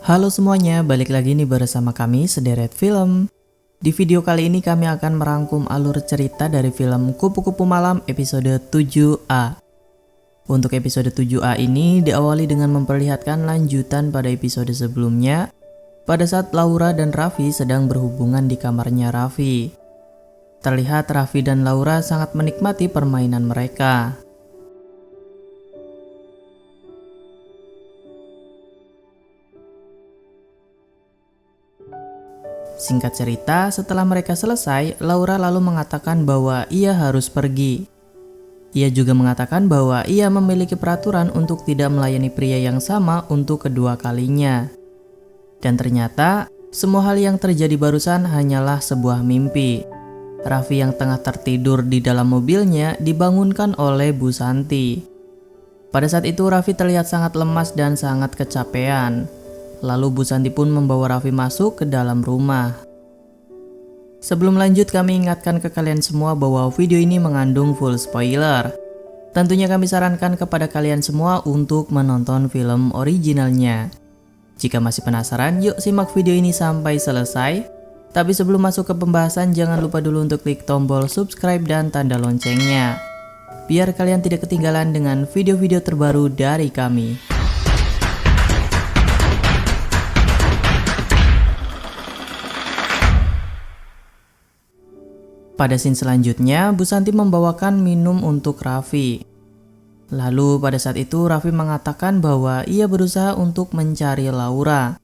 Halo semuanya, balik lagi nih bersama kami Sederet Film. Di video kali ini kami akan merangkum alur cerita dari film Kupu-Kupu Malam episode 7A. Untuk episode 7A ini diawali dengan memperlihatkan lanjutan pada episode sebelumnya, pada saat Laura dan Raffi sedang berhubungan di kamarnya Raffi. Terlihat Raffi dan Laura sangat menikmati permainan mereka. Singkat cerita, setelah mereka selesai, Laura lalu mengatakan bahwa ia harus pergi. Ia juga mengatakan bahwa ia memiliki peraturan untuk tidak melayani pria yang sama untuk kedua kalinya. Dan ternyata, semua hal yang terjadi barusan hanyalah sebuah mimpi. Raffi yang tengah tertidur di dalam mobilnya dibangunkan oleh Bu Santi. Pada saat itu Raffi terlihat sangat lemas dan sangat kecapean. Lalu Bu Santi pun membawa Raffi masuk ke dalam rumah. Sebelum lanjut, kami ingatkan ke kalian semua bahwa video ini mengandung full spoiler. Tentunya kami sarankan kepada kalian semua untuk menonton film originalnya. Jika masih penasaran, yuk simak video ini sampai selesai. Tapi sebelum masuk ke pembahasan, jangan lupa dulu untuk klik tombol subscribe dan tanda loncengnya, biar kalian tidak ketinggalan dengan video-video terbaru dari kami. Pada scene selanjutnya, Bu Santi membawakan minum untuk Raffi. Lalu pada saat itu Raffi mengatakan bahwa ia berusaha untuk mencari Laura.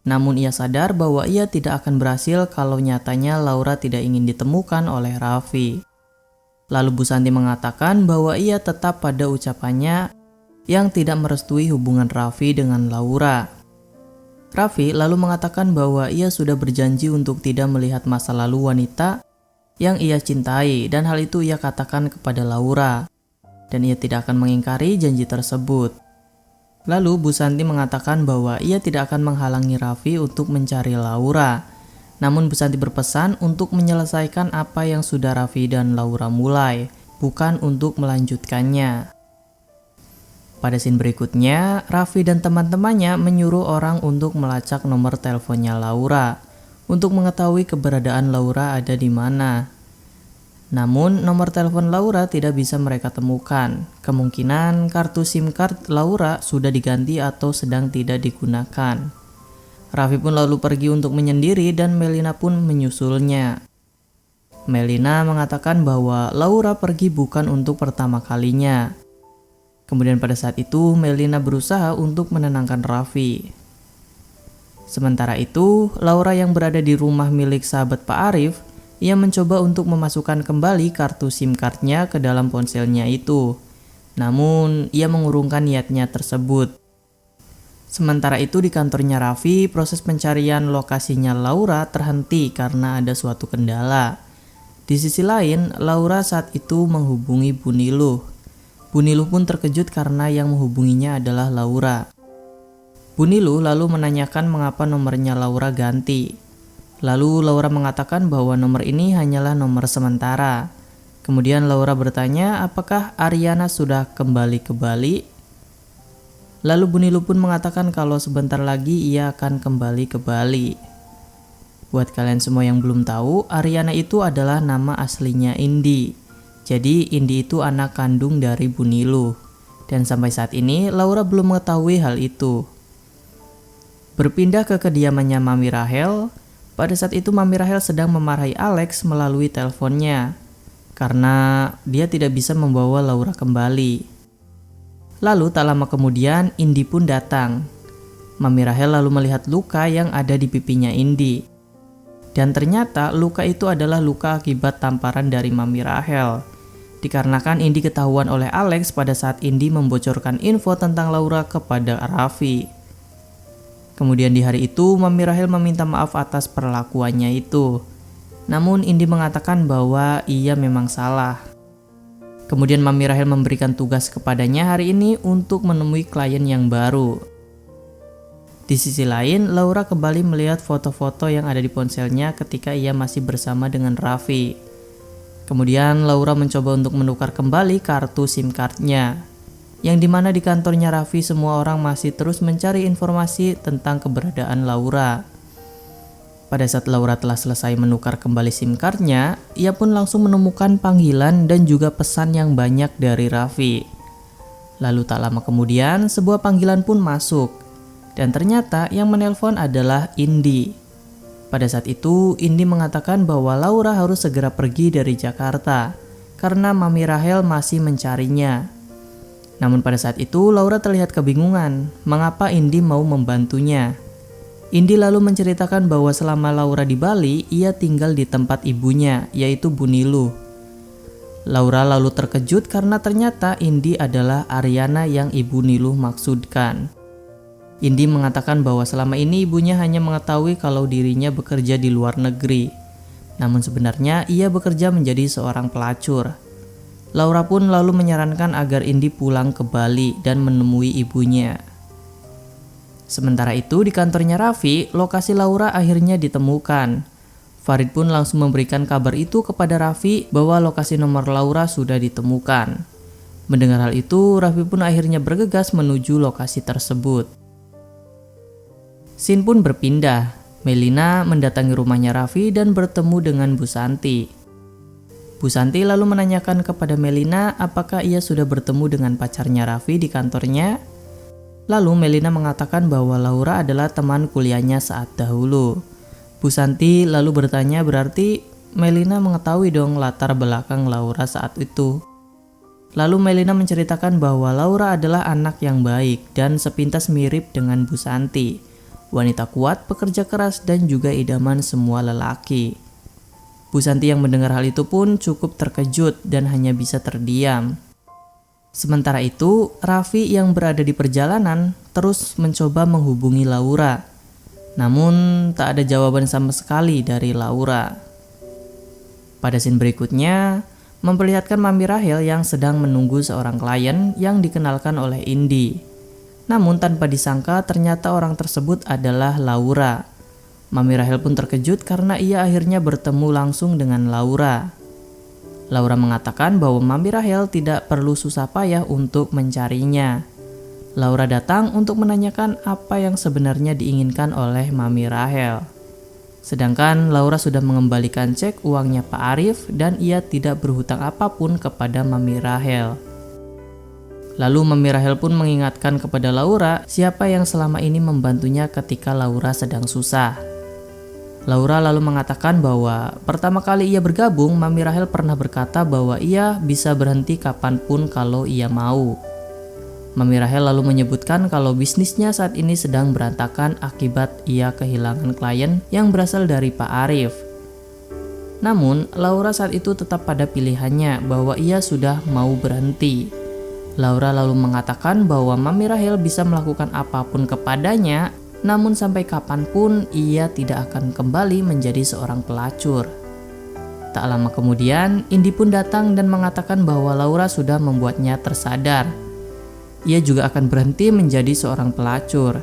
Namun ia sadar bahwa ia tidak akan berhasil kalau nyatanya Laura tidak ingin ditemukan oleh Raffi. Lalu Bu Santi mengatakan bahwa ia tetap pada ucapannya yang tidak merestui hubungan Raffi dengan Laura. Raffi lalu mengatakan bahwa ia sudah berjanji untuk tidak melihat masa lalu wanita yang ia cintai, dan hal itu ia katakan kepada Laura, dan ia tidak akan mengingkari janji tersebut. Lalu Bu Santi mengatakan bahwa ia tidak akan menghalangi Raffi untuk mencari Laura. Namun Bu Santi berpesan untuk menyelesaikan apa yang sudah Raffi dan Laura mulai, bukan untuk melanjutkannya. Pada scene berikutnya, Raffi dan teman-temannya menyuruh orang untuk melacak nomor teleponnya Laura untuk mengetahui keberadaan Laura ada di mana. Namun nomor telepon Laura tidak bisa mereka temukan. Kemungkinan kartu SIM card Laura sudah diganti atau sedang tidak digunakan. Raffi pun lalu pergi untuk menyendiri dan Melina pun menyusulnya. Melina mengatakan bahwa Laura pergi bukan untuk pertama kalinya. Kemudian pada saat itu Melina berusaha untuk menenangkan Raffi. Sementara itu, Laura yang berada di rumah milik sahabat Pak Arif, ia mencoba untuk memasukkan kembali kartu SIM cardnya ke dalam ponselnya itu. Namun, ia mengurungkan niatnya tersebut. Sementara itu di kantornya Raffi, proses pencarian lokasinya Laura terhenti karena ada suatu kendala. Di sisi lain, Laura saat itu menghubungi Bu Niluh. Bu Niluh pun terkejut karena yang menghubunginya adalah Laura. Bu Niluh lalu menanyakan mengapa nomornya Laura ganti. Lalu Laura mengatakan bahwa nomor ini hanyalah nomor sementara. Kemudian Laura bertanya apakah Ariana sudah kembali ke Bali. Lalu Bu Niluh pun mengatakan kalau sebentar lagi ia akan kembali ke Bali. Buat kalian semua yang belum tahu, Ariana itu adalah nama aslinya Indi. Jadi Indi itu anak kandung dari Bu Niluh. Dan sampai saat ini Laura belum mengetahui hal itu. Berpindah ke kediamannya Mami Rahel, pada saat itu Mami Rahel sedang memarahi Alex melalui teleponnya karena dia tidak bisa membawa Laura kembali. Lalu tak lama kemudian Indi pun datang. Mami Rahel lalu melihat luka yang ada di pipinya Indi. Dan ternyata luka itu adalah luka akibat tamparan dari Mami Rahel. Dikarenakan Indi ketahuan oleh Alex pada saat Indi membocorkan info tentang Laura kepada Raffi. Kemudian di hari itu, Mami Rahel meminta maaf atas perlakuannya itu. Namun Indi mengatakan bahwa ia memang salah. Kemudian Mami Rahel memberikan tugas kepadanya hari ini untuk menemui klien yang baru. Di sisi lain, Laura kembali melihat foto-foto yang ada di ponselnya ketika ia masih bersama dengan Raffi. Kemudian Laura mencoba untuk menukar kembali kartu SIM cardnya. yang dimana di kantornya Raffi semua orang masih terus mencari informasi tentang keberadaan Laura. Pada saat Laura telah selesai menukar kembali SIM cardnya, ia pun langsung menemukan panggilan dan juga pesan yang banyak dari Raffi. Lalu tak lama kemudian sebuah panggilan pun masuk, dan ternyata yang menelpon adalah Indi. Pada saat itu Indi mengatakan bahwa Laura harus segera pergi dari Jakarta karena Mami Rahel masih mencarinya. Namun pada saat itu Laura terlihat kebingungan mengapa Indi mau membantunya. Indi lalu menceritakan bahwa selama Laura di Bali, ia tinggal di tempat ibunya, yaitu Bu Niluh. Laura lalu terkejut karena ternyata Indi adalah Aryana yang Ibu Niluh maksudkan. Indi mengatakan bahwa selama ini ibunya hanya mengetahui kalau dirinya bekerja di luar negeri. Namun sebenarnya ia bekerja menjadi seorang pelacur. Laura pun lalu menyarankan agar Indi pulang ke Bali dan menemui ibunya. Sementara itu di kantornya Raffi, lokasi Laura akhirnya ditemukan. Farid pun langsung memberikan kabar itu kepada Raffi bahwa lokasi nomor Laura sudah ditemukan. Mendengar hal itu, Raffi pun akhirnya bergegas menuju lokasi tersebut. Scene pun berpindah. Melina mendatangi rumahnya Raffi dan bertemu dengan Bu Santi. Bu Santi lalu menanyakan kepada Melina apakah ia sudah bertemu dengan pacarnya Raffi di kantornya. Lalu Melina mengatakan bahwa Laura adalah teman kuliahnya saat dahulu. Bu Santi lalu bertanya, berarti Melina mengetahui dong latar belakang Laura saat itu. Lalu Melina menceritakan bahwa Laura adalah anak yang baik dan sepintas mirip dengan Bu Santi. Wanita kuat, pekerja keras, dan juga idaman semua lelaki. Bu Santi yang mendengar hal itu pun cukup terkejut dan hanya bisa terdiam. Sementara itu, Raffi yang berada di perjalanan terus mencoba menghubungi Laura. Namun tak ada jawaban sama sekali dari Laura. Pada scene berikutnya, memperlihatkan Mami Rahel yang sedang menunggu seorang klien yang dikenalkan oleh Indi. Namun tanpa disangka ternyata orang tersebut adalah Laura. Mami Rahel pun terkejut karena ia akhirnya bertemu langsung dengan Laura. Laura mengatakan bahwa Mami Rahel tidak perlu susah payah untuk mencarinya. Laura datang untuk menanyakan apa yang sebenarnya diinginkan oleh Mami Rahel. Sedangkan Laura sudah mengembalikan cek uangnya Pak Arif dan ia tidak berhutang apapun kepada Mami Rahel. Lalu Mami Rahel pun mengingatkan kepada Laura siapa yang selama ini membantunya ketika Laura sedang susah. Laura lalu mengatakan bahwa pertama kali ia bergabung, Mami Rahel pernah berkata bahwa ia bisa berhenti kapanpun kalau ia mau. Mami Rahel lalu menyebutkan kalau bisnisnya saat ini sedang berantakan akibat ia kehilangan klien yang berasal dari Pak Arif. Namun, Laura saat itu tetap pada pilihannya bahwa ia sudah mau berhenti. Laura lalu mengatakan bahwa Mami Rahel bisa melakukan apapun kepadanya, namun sampai kapanpun ia tidak akan kembali menjadi seorang pelacur. Tak lama kemudian, Indi pun datang dan mengatakan bahwa Laura sudah membuatnya tersadar. Ia juga akan berhenti menjadi seorang pelacur.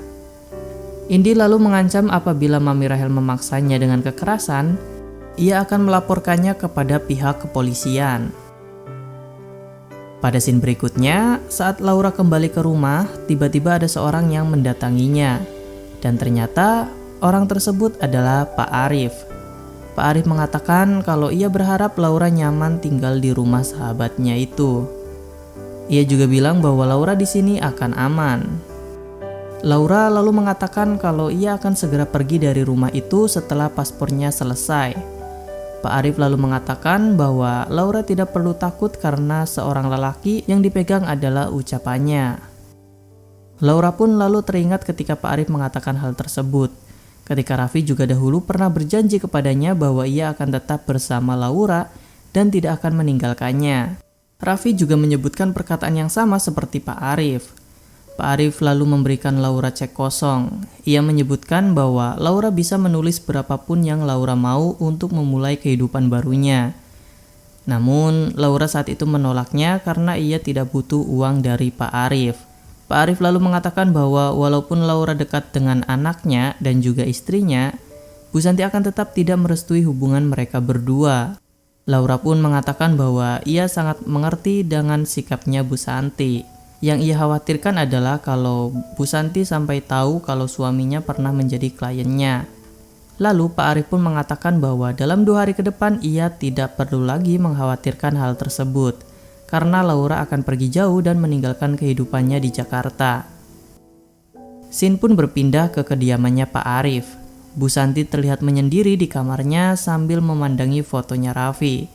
Indi lalu mengancam apabila Mami Rahel memaksanya dengan kekerasan, ia akan melaporkannya kepada pihak kepolisian. Pada scene berikutnya, saat Laura kembali ke rumah, tiba-tiba ada seorang yang mendatanginya. Dan ternyata orang tersebut adalah Pak Arif. Pak Arif mengatakan kalau ia berharap Laura nyaman tinggal di rumah sahabatnya itu. Ia juga bilang bahwa Laura di sini akan aman. Laura lalu mengatakan kalau ia akan segera pergi dari rumah itu setelah paspornya selesai. Pak Arif lalu mengatakan bahwa Laura tidak perlu takut karena seorang lelaki yang dipegang adalah ucapannya. Laura pun lalu teringat ketika Pak Arif mengatakan hal tersebut. Ketika Raffi juga dahulu pernah berjanji kepadanya bahwa ia akan tetap bersama Laura dan tidak akan meninggalkannya. Raffi juga menyebutkan perkataan yang sama seperti Pak Arif. Pak Arif lalu memberikan Laura cek kosong. Ia menyebutkan bahwa Laura bisa menulis berapapun yang Laura mau untuk memulai kehidupan barunya. Namun Laura saat itu menolaknya karena ia tidak butuh uang dari Pak Arif. Pak Arif lalu mengatakan bahwa walaupun Laura dekat dengan anaknya dan juga istrinya, Bu Santi akan tetap tidak merestui hubungan mereka berdua. Laura pun mengatakan bahwa ia sangat mengerti dengan sikapnya Bu Santi. Yang ia khawatirkan adalah kalau Bu Santi sampai tahu kalau suaminya pernah menjadi kliennya. Lalu Pak Arif pun mengatakan bahwa dalam 2 hari ke depan ia tidak perlu lagi mengkhawatirkan hal tersebut, karena Laura akan pergi jauh dan meninggalkan kehidupannya di Jakarta. Scene pun berpindah ke kediamannya Pak Arif. Bu Santi terlihat menyendiri di kamarnya sambil memandangi fotonya Raffi.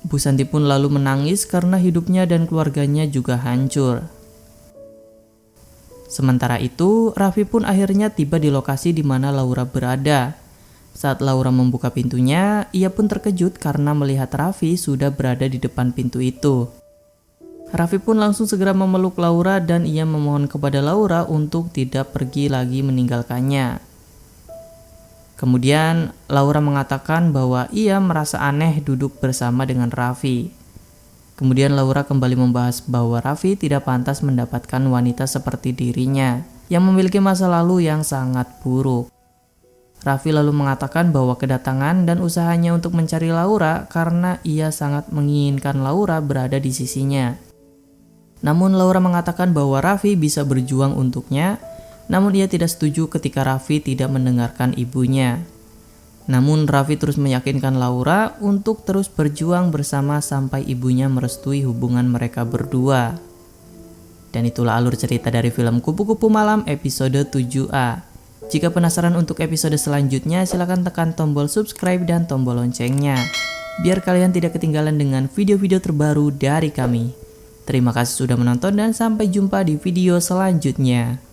Bu Santi pun lalu menangis karena hidupnya dan keluarganya juga hancur. Sementara itu, Raffi pun akhirnya tiba di lokasi di mana Laura berada. Saat Laura membuka pintunya, ia pun terkejut karena melihat Raffi sudah berada di depan pintu itu. Raffi pun langsung segera memeluk Laura dan ia memohon kepada Laura untuk tidak pergi lagi meninggalkannya. Kemudian Laura mengatakan bahwa ia merasa aneh duduk bersama dengan Raffi. Kemudian Laura kembali membahas bahwa Raffi tidak pantas mendapatkan wanita seperti dirinya yang memiliki masa lalu yang sangat buruk. Raffi lalu mengatakan bahwa kedatangan dan usahanya untuk mencari Laura karena ia sangat menginginkan Laura berada di sisinya. Namun Laura mengatakan bahwa Raffi bisa berjuang untuknya. Namun ia tidak setuju ketika Raffi tidak mendengarkan ibunya. Namun Raffi terus meyakinkan Laura untuk terus berjuang bersama sampai ibunya merestui hubungan mereka berdua. Dan itulah alur cerita dari film Kupu-Kupu Malam episode 7A. Jika penasaran untuk episode selanjutnya, silahkan tekan tombol subscribe dan tombol loncengnya, biar kalian tidak ketinggalan dengan video-video terbaru dari kami. Terima kasih sudah menonton dan sampai jumpa di video selanjutnya.